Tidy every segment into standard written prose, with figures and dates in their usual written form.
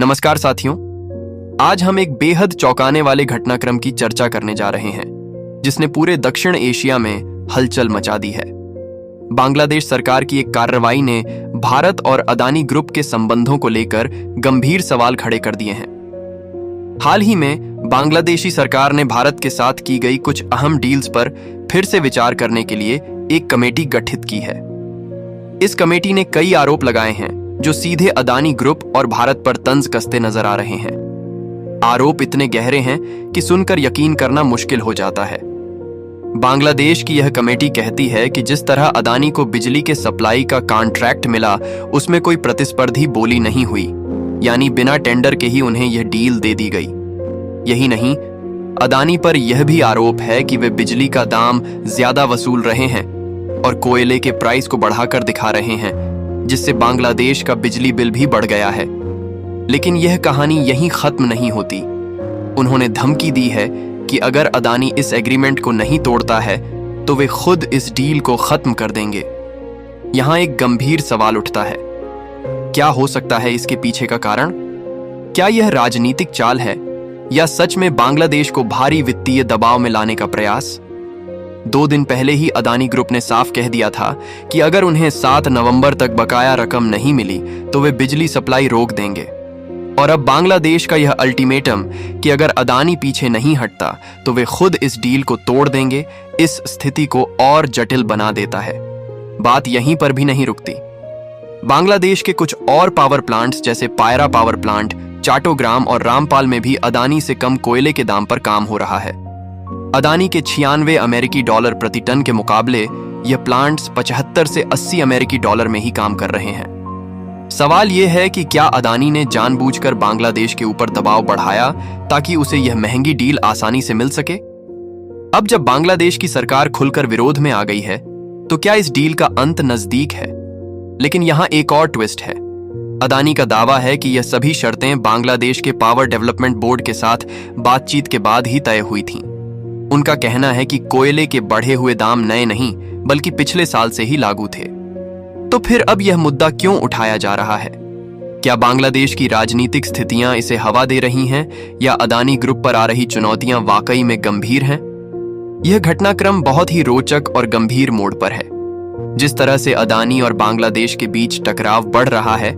नमस्कार साथियों, आज हम एक बेहद चौंकाने वाले घटनाक्रम की चर्चा करने जा रहे हैं जिसने पूरे दक्षिण एशिया में हलचल मचा दी है। बांग्लादेश सरकार की एक कार्रवाई ने भारत और अदानी ग्रुप के संबंधों को लेकर गंभीर सवाल खड़े कर दिए हैं। हाल ही में बांग्लादेशी सरकार ने भारत के साथ की गई कुछ अहम डील्स पर फिर से विचार करने के लिए एक कमेटी गठित की है। इस कमेटी ने कई आरोप लगाए हैं जो सीधे अदानी ग्रुप और भारत पर तंज कसते नजर आ रहे हैं। आरोप इतने गहरे हैं कि सुनकर यकीन करना मुश्किल हो जाता है। बांग्लादेश की यह कमेटी कहती है कि जिस तरह अदानी को बिजली के सप्लाई का कॉन्ट्रैक्ट मिला, उसमें कोई प्रतिस्पर्धी बोली नहीं हुई, यानी बिना टेंडर के ही उन्हें यह डील दे दी गई। यही नहीं, अदानी पर यह भी आरोप है कि वे बिजली का दाम ज्यादा वसूल रहे हैं और कोयले के प्राइस को बढ़ाकर दिखा रहे हैं, जिससे बांग्लादेश का बिजली बिल भी बढ़ गया है। लेकिन यह कहानी यहीं खत्म नहीं होती। उन्होंने धमकी दी है कि अगर अदानी इस एग्रीमेंट को नहीं तोड़ता है तो वे खुद इस डील को खत्म कर देंगे। यहां एक गंभीर सवाल उठता है, क्या हो सकता है इसके पीछे का कारण? क्या यह राजनीतिक चाल है या सच में बांग्लादेश को भारी वित्तीय दबाव में लाने का प्रयास? 2 दिन पहले ही अदानी ग्रुप ने साफ कह दिया था कि अगर उन्हें 7 नवंबर तक बकाया रकम नहीं मिली तो वे बिजली सप्लाई रोक देंगे। और अब बांग्लादेश का यह अल्टीमेटम कि अगर अदानी पीछे नहीं हटता तो वे खुद इस डील को तोड़ देंगे, इस स्थिति को और जटिल बना देता है। बात यहीं पर भी नहीं रुकती। बांग्लादेश के कुछ और पावर प्लांट्स जैसे पायरा पावर प्लांट, चाटोग्राम और रामपाल में भी अदानी से कम कोयले के दाम पर काम हो रहा है। अदानी के 96 अमेरिकी डॉलर प्रति टन के मुकाबले यह प्लांट्स 75 से 80 अमेरिकी डॉलर में ही काम कर रहे हैं। सवाल यह है कि क्या अदानी ने जानबूझकर बांग्लादेश के ऊपर दबाव बढ़ाया ताकि उसे यह महंगी डील आसानी से मिल सके? अब जब बांग्लादेश की सरकार खुलकर विरोध में आ गई है तो क्या इस डील का अंत नजदीक है? लेकिन यहां एक और ट्विस्ट है। अदानी का दावा है कि यह सभी शर्तें बांग्लादेश के पावर डेवलपमेंट बोर्ड के साथ बातचीत के बाद ही तय हुई थीं। उनका कहना है कि कोयले के बढ़े हुए दाम नए नहीं बल्कि पिछले साल से ही लागू थे। तो फिर अब यह मुद्दा क्यों उठाया जा रहा है? क्या बांग्लादेश की राजनीतिक स्थितियां इसे हवा दे रही हैं या अदानी ग्रुप पर आ रही चुनौतियां वाकई में गंभीर हैं? यह घटनाक्रम बहुत ही रोचक और गंभीर मोड़ पर है। जिस तरह से अदानी और बांग्लादेश के बीच टकराव बढ़ रहा है,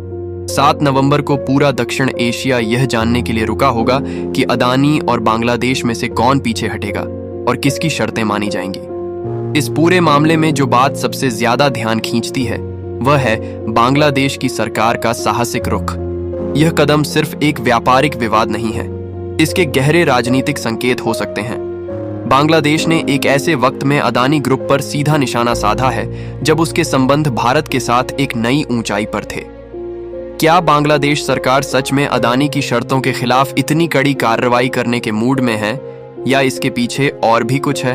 7 नवंबर को पूरा दक्षिण एशिया यह जानने के लिए रुका होगा कि अदानी और बांग्लादेश में से कौन पीछे हटेगा और किसकी शर्तें मानी जाएंगी। इस पूरे मामले में जो बात सबसे ज्यादा ध्यान खींचती है वह है बांग्लादेश की सरकार का साहसिक रुख। यह कदम सिर्फ एक व्यापारिक विवाद नहीं है, इसके गहरे राजनीतिक संकेत हो सकते हैं। बांग्लादेश ने एक ऐसे वक्त में अदानी ग्रुप पर सीधा निशाना साधा है जब उसके संबंध भारत के साथ एक नई ऊंचाई पर थे। क्या बांग्लादेश सरकार सच में अदानी की शर्तों के खिलाफ इतनी कड़ी कार्रवाई करने के मूड में है या इसके पीछे और भी कुछ है?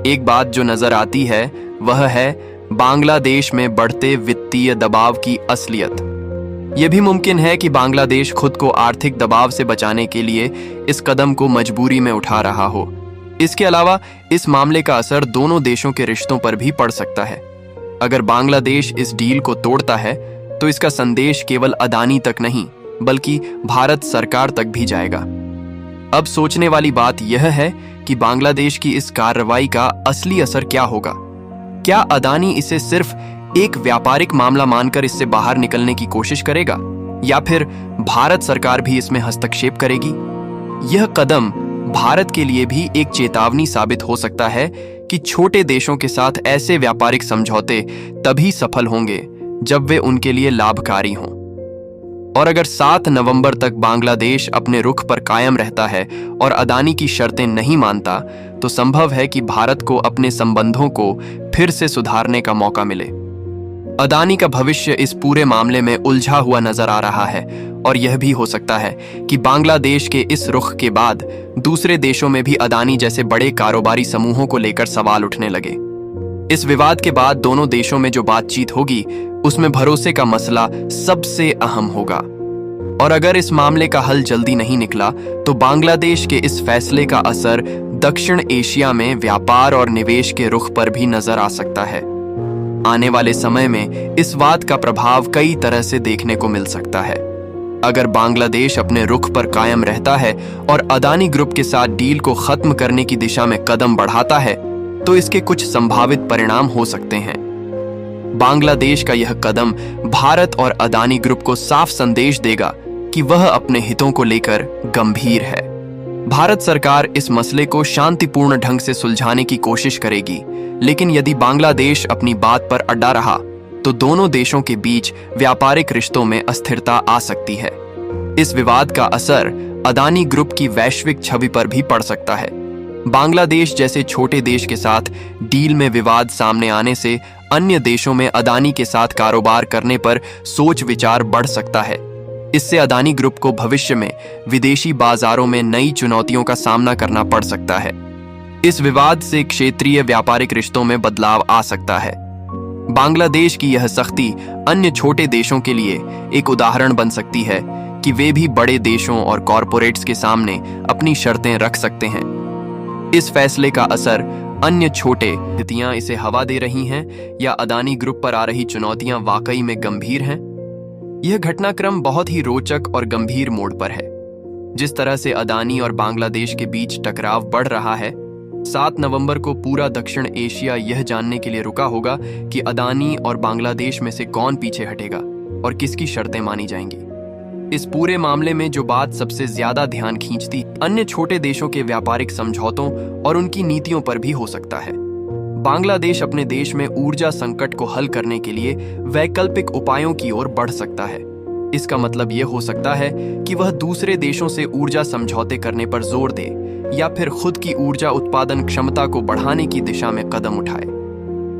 एक बात जो नजर आती है वह है बांग्लादेश में बढ़ते वित्तीय दबाव की असलियत। यह भी मुमकिन है कि बांग्लादेश खुद को आर्थिक दबाव से बचाने के लिए इस कदम को मजबूरी में उठा रहा हो। इसके अलावा इस मामले का असर दोनों देशों के रिश्तों पर भी पड़ सकता है। अगर बांग्लादेश इस डील को तोड़ता है तो इसका संदेश केवल अदानी तक नहीं बल्कि भारत सरकार तक भी जाएगा। अब सोचने वाली बात यह है कि बांग्लादेश की इस कार्रवाई का असली असर क्या होगा। क्या अदानी इसे सिर्फ एक व्यापारिक मामला मानकर इससे बाहर निकलने की कोशिश करेगा या फिर भारत सरकार भी इसमें हस्तक्षेप करेगी? यह कदम भारत के लिए भी एक चेतावनी साबित हो सकता है कि छोटे देशों के साथ ऐसे व्यापारिक समझौते तभी सफल होंगे जब वे उनके लिए लाभकारी हों। और अगर 7 नवंबर तक बांग्लादेश अपने रुख पर कायम रहता है और अदानी की शर्तें नहीं मानता तो संभव है कि भारत को अपने संबंधों को फिर से सुधारने का मौका मिले। अदानी का भविष्य इस पूरे मामले में उलझा हुआ नजर आ रहा है और यह भी हो सकता है कि बांग्लादेश के इस रुख के बाद दूसरे देशों में भी अदानी जैसे बड़े कारोबारी समूहों को लेकर सवाल उठने लगे। इस विवाद के बाद दोनों देशों में जो बातचीत होगी उसमें भरोसे का मसला सबसे अहम होगा। और अगर इस मामले का हल जल्दी नहीं निकला तो बांग्लादेश के इस फैसले का असर दक्षिण एशिया में व्यापार और निवेश के रुख पर भी नजर आ सकता है। आने वाले समय में इस बात का प्रभाव कई तरह से देखने को मिल सकता है। अगर बांग्लादेश अपने रुख पर कायम रहता है और अदानी ग्रुप के साथ डील को खत्म करने की दिशा में कदम बढ़ाता है तो इसके कुछ संभावित परिणाम हो सकते हैं। बांग्लादेश का यह कदम भारत और अदानी ग्रुप को साफ संदेश देगा कि वह अपने हितों को लेकर गंभीर है। भारत सरकार इस मसले को शांतिपूर्ण ढंग से सुलझाने की कोशिश करेगी, लेकिन यदि बांग्लादेश अपनी बात पर अड़ा रहा तो दोनों देशों के बीच व्यापारिक रिश्तों में अस्थिरता आ सकती है। इस विवाद का असर अदानी ग्रुप की वैश्विक छवि पर भी पड़ सकता है। बांग्लादेश जैसे छोटे देश के साथ डील में विवाद सामने आने से अन्य देशों में अदानी के साथ कारोबार करने पर सोच विचार बढ़ सकता है। इससे अदानी ग्रुप को भविष्य में विदेशी बाजारों में नई चुनौतियों का सामना करना पड़ सकता है। इस विवाद से क्षेत्रीय व्यापारिक रिश्तों में बदलाव आ सकता है। बांग्लादेश की यह सख्ती अन्य छोटे देशों के लिए एक उदाहरण बन सकती है कि वे भी बड़े देशों और कॉरपोरेट्स के सामने अपनी शर्तें रख सकते हैं। इस फैसले का असर अन्य छोटे स्थितियां इसे हवा दे रही हैं या अदानी ग्रुप पर आ रही चुनौतियां वाकई में गंभीर हैं। यह घटनाक्रम बहुत ही रोचक और गंभीर मोड़ पर है। जिस तरह से अदानी और बांग्लादेश के बीच टकराव बढ़ रहा है, 7 नवंबर को पूरा दक्षिण एशिया यह जानने के लिए रुका होगा कि अदानी और बांग्लादेश में से कौन पीछे हटेगा और किसकी शर्तें मानी जाएंगी। इस पूरे मामले में जो बात सबसे ज्यादा ध्यान खींचती अन्य छोटे देशों के व्यापारिक समझौतों और उनकी नीतियों पर भी हो सकता है। बांग्लादेश अपने देश में ऊर्जा संकट को हल करने के लिए वैकल्पिक उपायों की ओर बढ़ सकता है। इसका मतलब यह हो सकता है कि वह दूसरे देशों से ऊर्जा समझौते करने पर जोर दे या फिर खुद की ऊर्जा उत्पादन क्षमता को बढ़ाने की दिशा में कदम उठाए।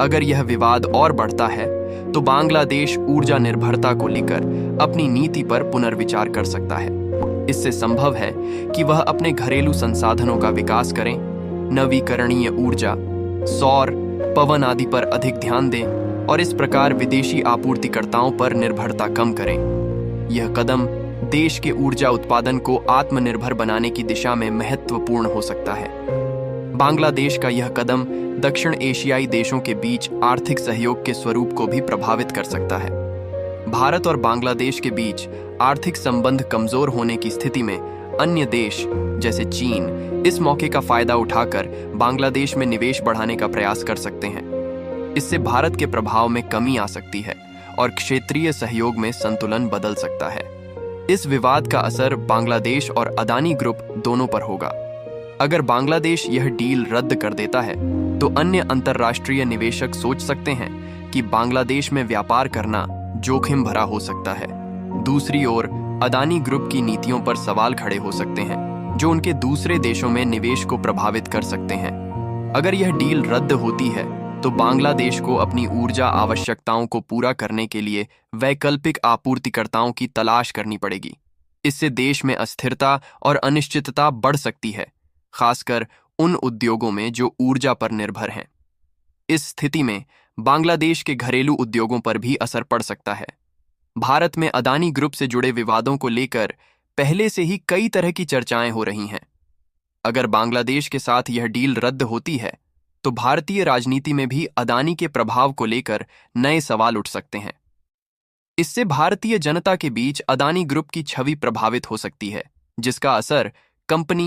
अगर यह विवाद और बढ़ता है तो बांग्लादेश ऊर्जा निर्भरता को लेकर अपनी नीति पर पुनर्विचार कर सकता है। इससे संभव है कि वह अपने घरेलू संसाधनों का विकास करें, नवीकरणीय ऊर्जा, सौर, पवन आदि पर अधिक ध्यान दें और इस प्रकार विदेशी आपूर्तिकर्ताओं पर निर्भरता कम करें। यह कदम देश के ऊर्जा उत्पादन को आत्मनिर्भर बनाने की दिशा में महत्वपूर्ण हो सकता है। बांग्लादेश का यह कदम दक्षिण एशियाई देशों के बीच आर्थिक सहयोग के स्वरूप को भी प्रभावित कर सकता है। भारत और बांग्लादेश के बीच आर्थिक संबंध कमजोर होने की स्थिति में अन्य देश जैसे चीन इस मौके का फायदा उठाकर बांग्लादेश में निवेश बढ़ाने का प्रयास कर सकते हैं। इससे भारत के प्रभाव में कमी आ सकती है और क्षेत्रीय सहयोग में संतुलन बदल सकता है। इस विवाद का असर बांग्लादेश और अदानी ग्रुप दोनों पर होगा। अगर बांग्लादेश यह डील रद्द कर देता है तो अन्य अंतर्राष्ट्रीय निवेशक सोच सकते हैं कि बांग्लादेश में व्यापार करना जोखिम भरा हो सकता है। दूसरी ओर अदानी ग्रुप की नीतियों पर सवाल खड़े हो सकते हैं जो उनके दूसरे देशों में निवेश को प्रभावित कर सकते हैं। अगर यह डील रद्द होती है तो बांग्लादेश को अपनी ऊर्जा आवश्यकताओं को पूरा करने के लिए वैकल्पिक आपूर्तिकर्ताओं की तलाश करनी पड़ेगी। इससे देश में अस्थिरता और अनिश्चितता बढ़ सकती है, खासकर उन उद्योगों में जो ऊर्जा पर निर्भर हैं। इस स्थिति में बांग्लादेश के घरेलू उद्योगों पर भी असर पड़ सकता है। भारत में अदानी ग्रुप से जुड़े विवादों को लेकर पहले से ही कई तरह की चर्चाएं हो रही हैं। अगर बांग्लादेश के साथ यह डील रद्द होती है तो भारतीय राजनीति में भी अदानी के प्रभाव को लेकर नए सवाल उठ सकते हैं। इससे भारतीय जनता के बीच अदानी ग्रुप की छवि प्रभावित हो सकती है, जिसका असर कंपनी